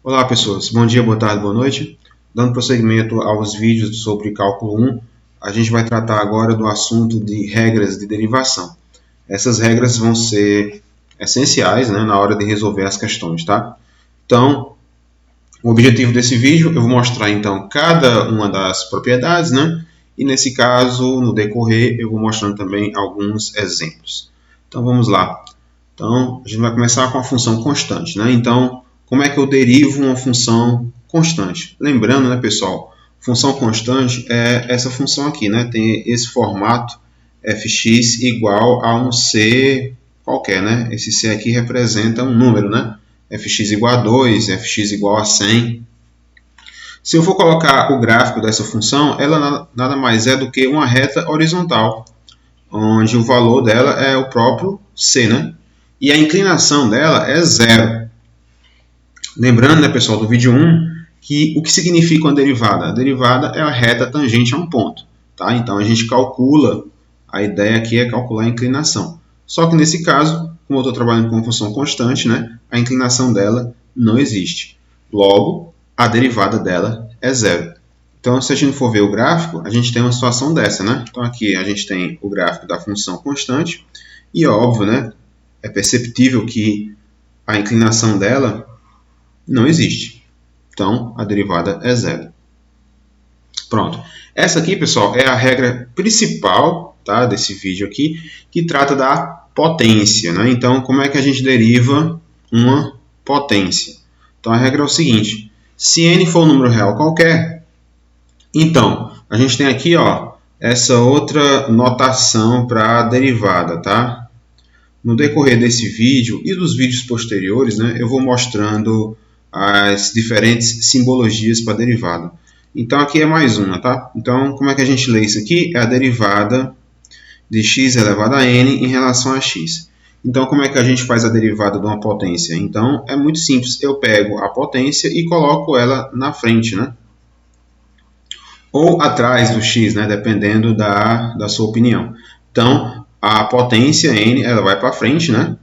Olá pessoas, bom dia, boa tarde, boa noite. Dando prosseguimento aos vídeos sobre cálculo 1, a gente vai tratar agora do assunto de regras de derivação. Essas regras vão ser essenciais, né, na hora de resolver as questões, tá? Então, o objetivo desse vídeo, eu vou mostrar então cada uma das propriedades, né? E nesse caso, no decorrer, eu vou mostrando também alguns exemplos. Então vamos lá. Então, a gente vai começar com a função constante, né? Então, como é que eu derivo uma função constante? Lembrando, né, pessoal, função constante é essa função aqui, né? Tem esse formato fx igual a um c qualquer, né? Esse c aqui representa um número, né? Fx igual a 2, fx igual a 100. Se eu for colocar o gráfico dessa função, ela nada mais é do que uma reta horizontal, onde o valor dela é o próprio c, né? E a inclinação dela é zero. Lembrando, né, pessoal, do vídeo 1, que o que significa uma derivada? A derivada é a reta tangente a um ponto. Tá? Então, a gente calcula, a ideia aqui é calcular a inclinação. Só que nesse caso, como eu estou trabalhando com uma função constante, né, a inclinação dela não existe. Logo, a derivada dela é zero. Então, se a gente for ver o gráfico, a gente tem uma situação dessa, né? Então, aqui a gente tem o gráfico da função constante e, óbvio, né, é perceptível que a inclinação dela não existe. Então, a derivada é zero. Pronto. Essa aqui, pessoal, é a regra principal, tá, desse vídeo aqui, que trata da potência, né? Então, como é que a gente deriva uma potência? Então, a regra é o seguinte. Se n for um número real qualquer, então, a gente tem aqui, ó, essa outra notação para a derivada, tá? No decorrer desse vídeo e dos vídeos posteriores, né, eu vou mostrando as diferentes simbologias para a derivada. Então, aqui é mais uma, tá? Então, como é que a gente lê isso aqui? É a derivada de x elevado a n em relação a x. Então, como é que a gente faz a derivada de uma potência? Então, é muito simples. Eu pego a potência e coloco ela na frente, né? Ou atrás do x, né? Dependendo da sua opinião. Então, a potência n, ela vai para frente, né?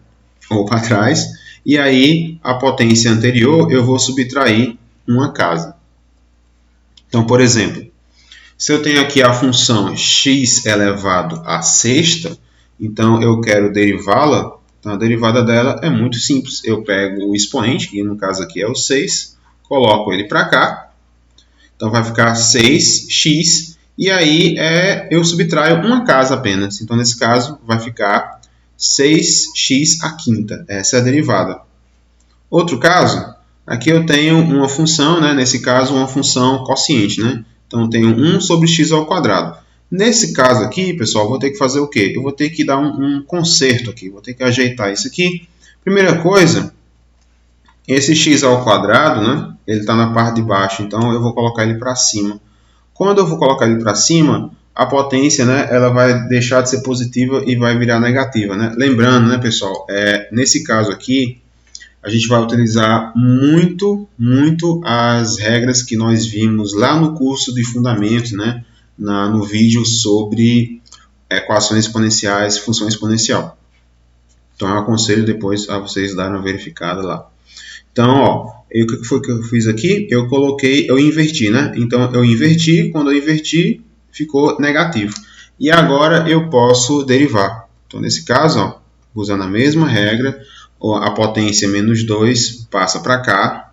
Ou para trás. E aí, a potência anterior, eu vou subtrair uma casa. Então, por exemplo, se eu tenho aqui a função x elevado à sexta, então eu quero derivá-la, então a derivada dela é muito simples. Eu pego o expoente, que no caso aqui é o 6, coloco ele para cá, então vai ficar 6x, e aí eu subtraio uma casa apenas. Então, nesse caso, vai ficar 6x à quinta. Essa é a derivada. Outro caso, aqui eu tenho uma função, né? Nesse caso, uma função quociente, né? Então, eu tenho 1 sobre x ao quadrado. Nesse caso aqui, pessoal, vou ter que fazer o quê? Eu vou ter que dar um conserto aqui, vou ter que ajeitar isso aqui. Primeira coisa, esse x ao quadrado, né? Ele está na parte de baixo, então eu vou colocar ele para cima. Quando eu vou colocar ele para cima, a potência, né, ela vai deixar de ser positiva e vai virar negativa, né? Lembrando, né, pessoal, nesse caso aqui, a gente vai utilizar muito as regras que nós vimos lá no curso de fundamentos, né, no vídeo sobre equações exponenciais, função exponencial. Então, eu aconselho depois a vocês darem uma verificada lá. Então, ó, o que foi que eu fiz aqui? Eu inverti, né? Então, eu inverti, quando eu inverti, ficou negativo. E agora eu posso derivar. Então, nesse caso, ó, usando a mesma regra, a potência menos 2 passa para cá,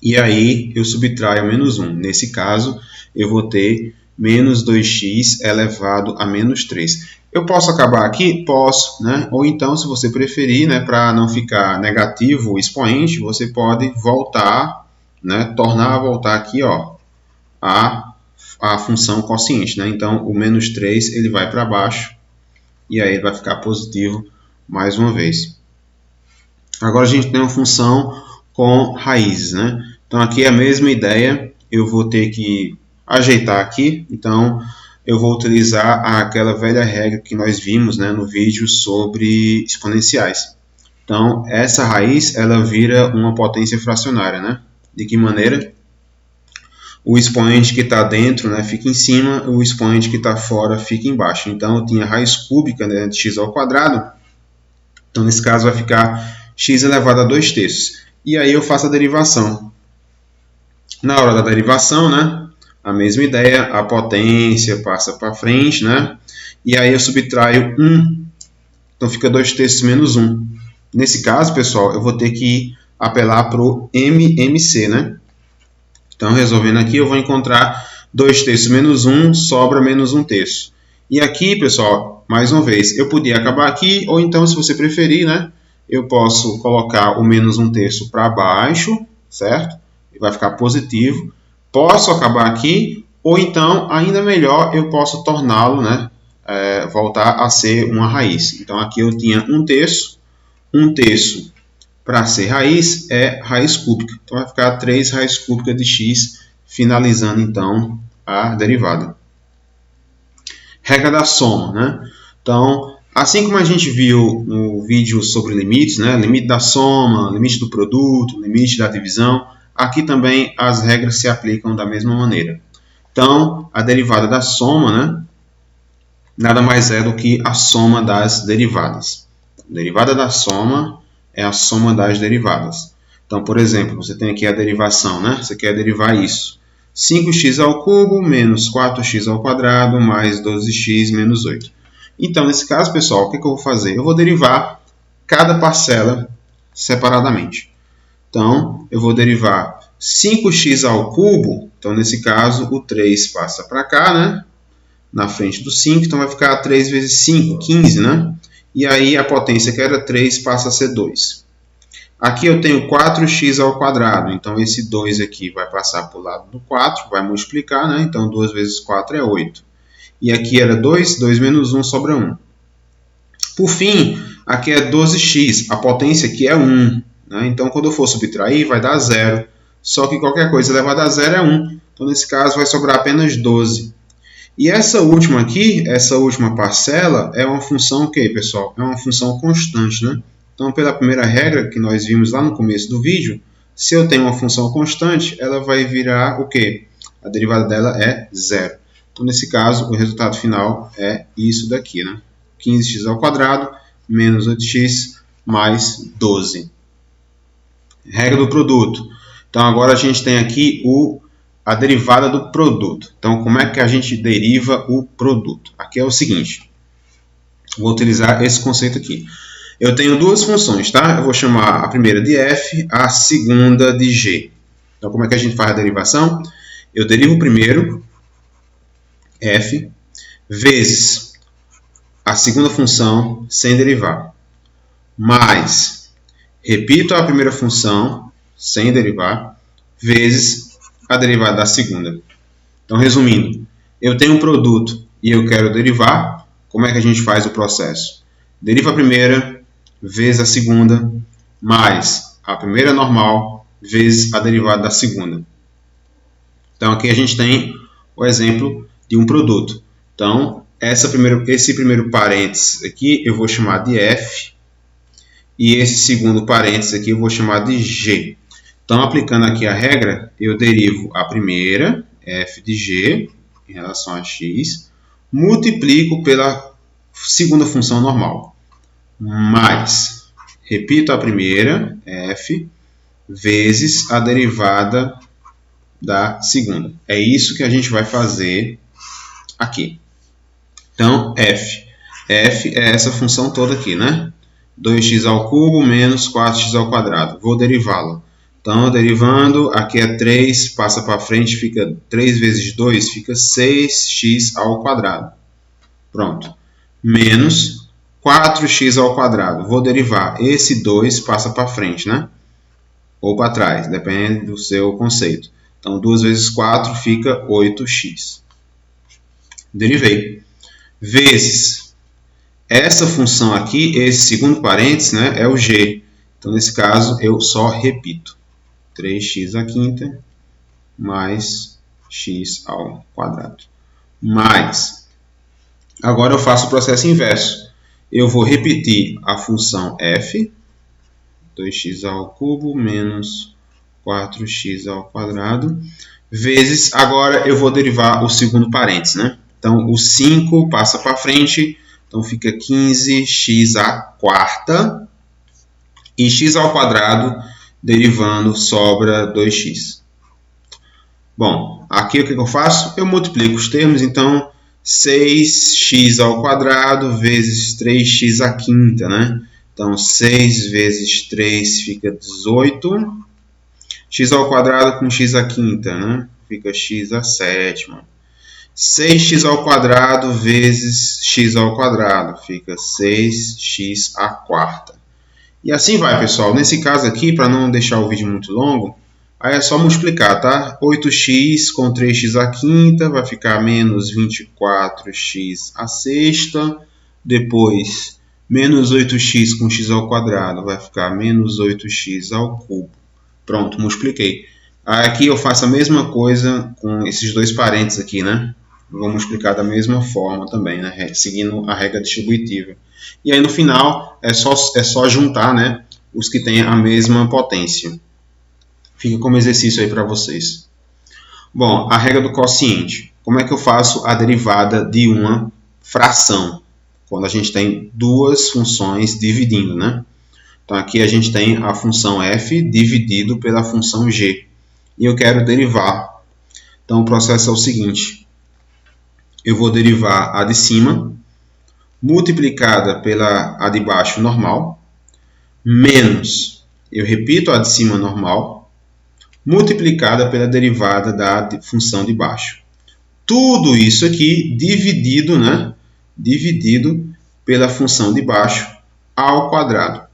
e aí eu subtraio menos 1. Nesse caso, eu vou ter menos 2x elevado a menos 3. Eu posso acabar aqui? Posso, né? Ou então, se você preferir, né, para não ficar negativo o expoente, você pode voltar, né, tornar a voltar aqui, ó, a função quociente, né? Então, o menos 3 ele vai para baixo e aí ele vai ficar positivo mais uma vez. Agora a gente tem uma função com raízes, né? Então, aqui é a mesma ideia, eu vou ter que ajeitar aqui, então eu vou utilizar aquela velha regra que nós vimos, né, no vídeo sobre exponenciais. Então, essa raiz, ela vira uma potência fracionária, né? De que maneira? O expoente que está dentro, né, fica em cima, o expoente que está fora fica embaixo. Então, eu tinha raiz cúbica, né, de x ao quadrado. Então, nesse caso, vai ficar x elevado a 2 terços. e aí eu faço a derivação. Na hora da derivação, né, a mesma ideia, a potência passa para frente, né, e aí eu subtraio 1, então fica 2/3 menos 1. Nesse caso, pessoal, eu vou ter que apelar para o MMC, né? Então, resolvendo aqui, eu vou encontrar 2/3 menos 1, sobra menos 1/3. E aqui, pessoal, mais uma vez, eu podia acabar aqui, ou então, se você preferir, né, eu posso colocar o menos 1/3 para baixo, certo? E vai ficar positivo. Posso acabar aqui, ou então, ainda melhor, eu posso torná-lo, né, voltar a ser uma raiz. Então, aqui eu tinha 1/3, 1/3 para ser raiz é raiz cúbica. Então, vai ficar 3 raiz cúbica de x, finalizando, então, a derivada. Regra da soma, né? Então, assim como a gente viu no vídeo sobre limites, né? Limite da soma, limite do produto, limite da divisão, aqui também as regras se aplicam da mesma maneira. Então, a derivada da soma, né, nada mais é do que a soma das derivadas. A derivada da soma é a soma das derivadas. Então, por exemplo, você tem aqui a derivação, né? Você quer derivar isso. 5x ao cubo menos 4x ao quadrado mais 12x menos 8. Então, nesse caso, pessoal, o que eu vou fazer? Eu vou derivar cada parcela separadamente. Então, eu vou derivar 5x ao cubo. Então, nesse caso, o 3 passa para cá, né? Na frente do 5. Então, vai ficar 3 vezes 5, 15, né? E aí, a potência que era 3 passa a ser 2. Aqui eu tenho 4x ao quadrado. Então, esse 2 aqui vai passar para o lado do 4, vai multiplicar, né? Então, 2 vezes 4 é 8. E aqui era 2, 2 menos 1 sobra 1. Por fim, aqui é 12x. A potência aqui é 1. Né? Então, quando eu for subtrair, vai dar 0. Só que qualquer coisa elevada a 0 é 1. Então, nesse caso, vai sobrar apenas 12. E essa última aqui, essa última parcela, é uma função o quê, pessoal? É uma função constante, né? Então, pela primeira regra que nós vimos lá no começo do vídeo, se eu tenho uma função constante, ela vai virar o quê? A derivada dela é 0. Então, nesse caso, o resultado final é isso daqui, né? 15x ao quadrado menos 8x mais 12. Regra do produto. Então, agora a gente tem aqui a derivada do produto. Então, como é que a gente deriva o produto? Aqui é o seguinte. Vou utilizar esse conceito aqui. Eu tenho duas funções, tá? Eu vou chamar a primeira de f, a segunda de g. Então, como é que a gente faz a derivação? Eu derivo primeiro f vezes a segunda função sem derivar, mais, repito a primeira função sem derivar, vezes a derivada da segunda. Então, resumindo, eu tenho um produto e eu quero derivar. Como é que a gente faz o processo? Deriva a primeira vezes a segunda, mais a primeira normal vezes a derivada da segunda. Então, aqui a gente tem o exemplo de um produto. Então, esse primeiro parênteses aqui eu vou chamar de f, e esse segundo parênteses aqui eu vou chamar de g. Então, aplicando aqui a regra, eu derivo a primeira, f de g, em relação a x, multiplico pela segunda função normal, mais, repito a primeira, f, vezes a derivada da segunda. É isso que a gente vai fazer aqui. Então, f é essa função toda aqui, né? 2x ao cubo menos 4x ao quadrado. Vou derivá-la. Então, derivando, aqui é 3, passa para frente, fica 3 vezes 2, fica 6x ao quadrado. Pronto. Menos 4x ao quadrado. Vou derivar. Esse 2 passa para frente, né? Ou para trás, depende do seu conceito. Então, 2 vezes 4 fica 8x. Derivei. Vezes essa função aqui, esse segundo parênteses, né, é o g. Então, nesse caso, eu só repito. 3x à quinta mais x ao quadrado. Mais. Agora eu faço o processo inverso. Eu vou repetir a função f, 2x ao cubo menos 4x ao quadrado, vezes, agora eu vou derivar o segundo parênteses, né? Então, o 5 passa para frente, então fica 15x à quarta, e x ao quadrado derivando, sobra 2x. Bom, aqui o que eu faço? Eu multiplico os termos, então 6x ao quadrado vezes 3x à quinta, né? Então 6 vezes 3 fica 18. X ao quadrado com x à quinta, né? Fica x à sétima. 6x ao quadrado vezes x ao quadrado, fica 6x à quarta. E assim vai, pessoal. Nesse caso aqui, para não deixar o vídeo muito longo, aí é só multiplicar, tá? 8x com 3x à quinta vai ficar menos 24x à sexta. Depois, menos 8x com x ao quadrado vai ficar menos 8x ao cubo. Pronto, multipliquei. Aqui eu faço a mesma coisa com esses dois parênteses aqui, né? Vou multiplicar da mesma forma também, né? Seguindo a regra distributiva. E aí no final é só juntar, né? Os que têm a mesma potência. Fica como exercício aí para vocês. Bom, a regra do quociente. Como é que eu faço a derivada de uma fração? Quando a gente tem duas funções dividindo, né? Então, aqui a gente tem a função f dividido pela função g. E eu quero derivar. Então, o processo é o seguinte. Eu vou derivar a de cima, multiplicada pela a de baixo normal, menos, eu repito a de cima normal, multiplicada pela derivada da função de baixo. Tudo isso aqui dividido, né? Dividido pela função de baixo ao quadrado.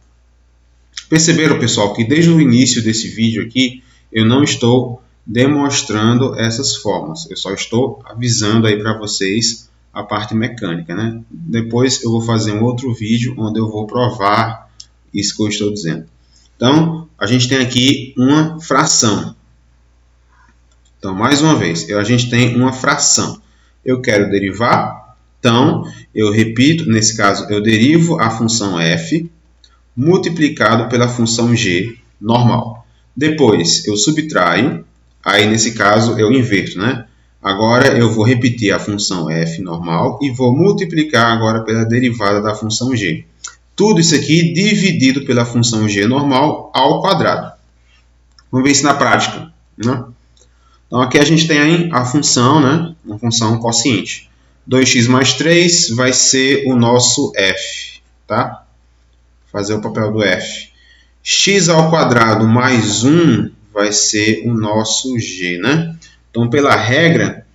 Perceberam, pessoal, que desde o início desse vídeo aqui, eu não estou demonstrando essas formas. Eu só estou avisando aí para vocês a parte mecânica, né? Depois eu vou fazer um outro vídeo onde eu vou provar isso que eu estou dizendo. Então, a gente tem aqui uma fração. Então, mais uma vez, a gente tem uma fração. Eu quero derivar, então, eu repito, nesse caso, eu derivo a função f, multiplicado pela função g normal. Depois eu subtraio, aí nesse caso eu inverto, né? Agora eu vou repetir a função f normal e vou multiplicar agora pela derivada da função g. Tudo isso aqui dividido pela função g normal ao quadrado. Vamos ver isso na prática, né? Então aqui a gente tem a função, né? Uma função quociente. 2x mais 3 vai ser o nosso f, tá? Fazer o papel do f. X ao quadrado mais 1 vai ser o nosso g, né? Então, pela regra,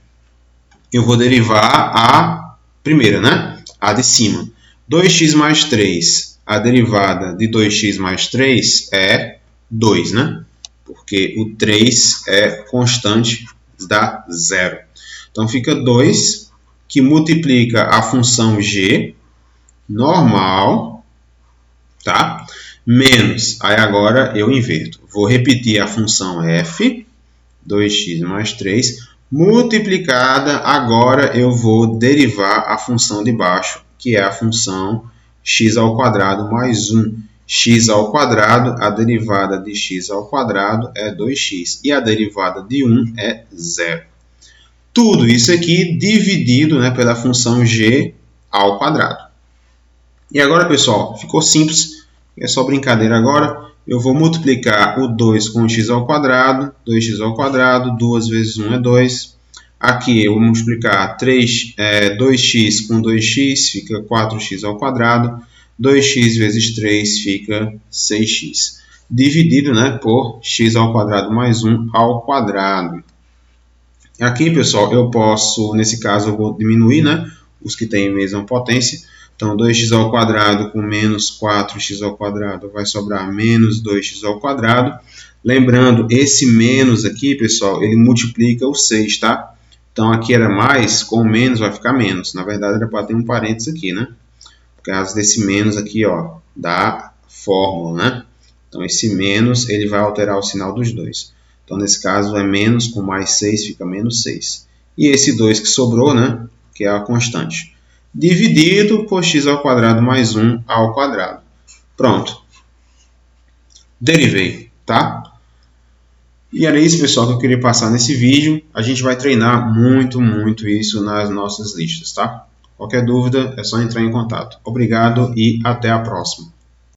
eu vou derivar a primeira, né? A de cima. 2x mais 3, a derivada de 2x mais 3 é 2, né? Porque o 3 é constante, dá 0. Então, fica 2, que multiplica a função g normal, tá? Menos, aí agora eu inverto. Vou repetir a função f, 2x mais 3, multiplicada, agora eu vou derivar a função de baixo, que é a função x ao quadrado mais 1. X ao quadrado, a derivada de x ao quadrado é 2x. E a derivada de 1 é 0. Tudo isso aqui dividido, né, pela função g ao quadrado. E agora, pessoal, ficou simples. É só brincadeira agora. Eu vou multiplicar o 2 com x ao quadrado. 2x ao quadrado. 2 vezes 1 é 2. Aqui eu vou multiplicar 2x com 2x, fica 4x ao quadrado. 2x vezes 3 fica 6x. Dividido, né, por x ao quadrado mais 1 ao quadrado. Aqui, pessoal, eu posso, nesse caso, eu vou diminuir, né, os que têm a mesma potência. Então, 2x ao quadrado com menos 4x ao quadrado vai sobrar menos 2x ao quadrado. Lembrando, esse menos aqui, pessoal, ele multiplica o 6, tá? Então, aqui era mais, com menos vai ficar menos. Na verdade, era para ter um parênteses aqui, né? Por causa desse menos aqui, ó, da fórmula, né? Então, esse menos, ele vai alterar o sinal dos dois. Então, nesse caso, é menos com mais 6, fica menos 6. E esse 2 que sobrou, né? Que é a constante. Dividido por x ao quadrado mais 1 ao quadrado. Pronto. Derivei, tá? E era isso, pessoal, que eu queria passar nesse vídeo. A gente vai treinar muito isso nas nossas listas, tá? Qualquer dúvida é só entrar em contato. Obrigado e até a próxima.